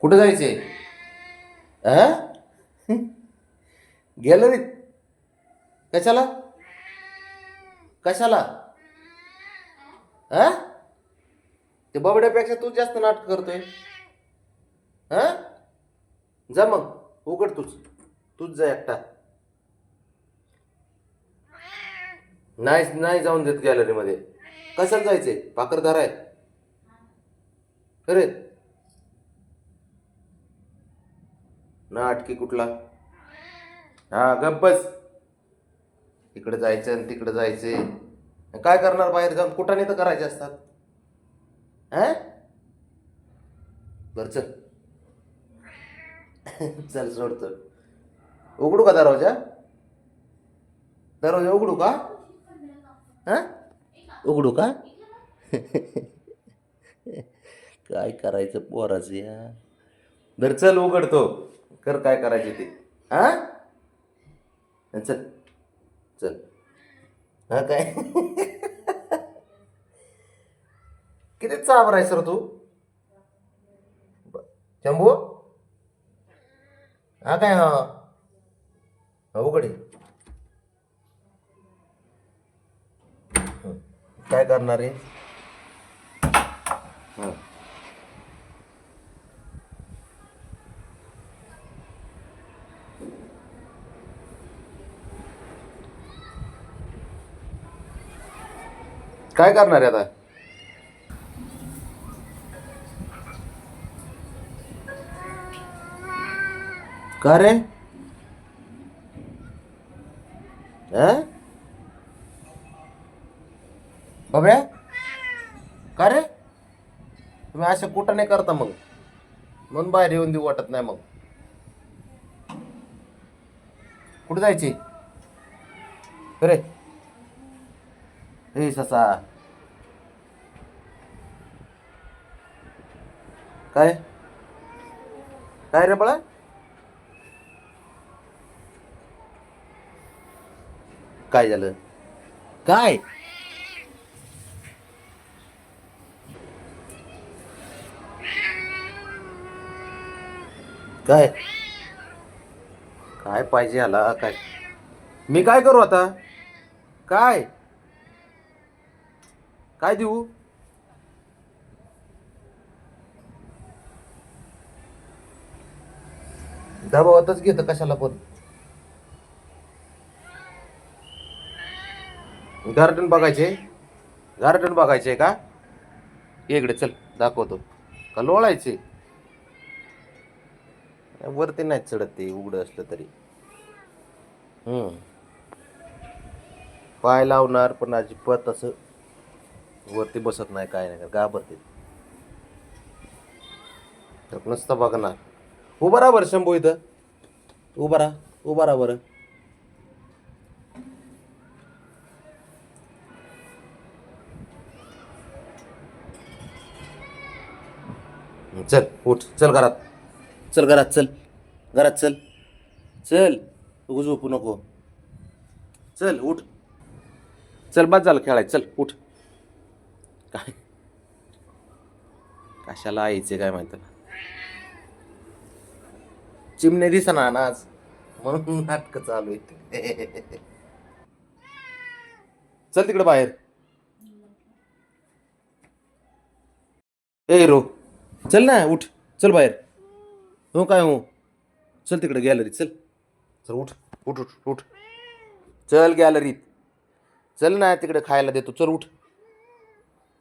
कुठं जायचंय? गॅलरीत? कशाला? कशाला? हा? ते बबड्यापेक्षा तू जास्त नाटक करतोय. हा? जा मग उघड तूच जा एकटा. नाही नाही जाऊन देत गॅलरीमध्ये. कशाला जायचंय? भाकरदार आहे खरे. नाटकी कुठला? हा गप्प बस. इकडे जायचं आणि तिकडे जायचंय. काय करणार बाहेर जाऊन? कुठाने तर करायचे असतात. हा? बर चल. चल सोडतो. उघडू का दरवाजा? दरवाजा उघडू का? हा? उघडू का? काय करायचं पोराचं या. बर चल उघडतो. कर काय करायचे ते. हा? चल चल. हा काय? किती चाबर आहे सर तू. शंभू. हा काय? हा उघड हे. काय करणार आहे? हा. काय करणार आहे आता? का रे? हा? बघ्या. का रे? तुम्ही असं कुठं नाही करता मग. म्हणून बाहेर येऊन देऊ वाटत नाही मग. कुठे जायची? अरे हे ससा. काय? काय रे बाळा? काय झालं? काय? काय? काय पाहिजे आला काय? मी काय करू आता? काय? काय देऊ? दबावातच घेतं कशाला पण. गार्डन बघायचे? गार्डन बघायचे का? इकडे चल दाखवतो. का लोळायचे? वरती नाही चढत ते उघडं असलं तरी. हम्म. पाय लावणार पण अजिबात असं वरती बसत नाही. काय नाही घाबरते. नुसतं बघणार. उभा राहा बरं शंभू इथं. उभा राहा. उभा राहा बरं. चल उठ. चल घरात. चल घरात चल. घरात चल. चल. उगू झोपू नको. चल उठ. चल बस झालं खेळायचं. चल उठ. काय कशाला यायचे काय माहिती. चिमणे दिसना ना आज म्हणून नाटक चालू आहे. चल तिकडे बाहेर. ए रो. चल ना उठ. चल बाहेर. हो काय हो. चल तिकडे गॅलरीत चल. चल उठ. उठ उठ उठ. चल गॅलरीत. चल ना तिकडे खायला देतो. चल उठ.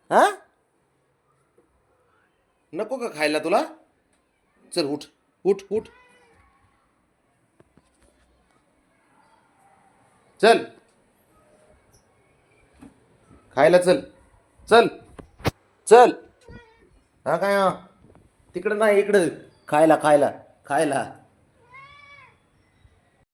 हा नको का खायला तुला? चल उठ. उठ उठ. चल खायला चल. चल चल. हा काय? तिकडं नाही इकडं. खायला खायला खायला.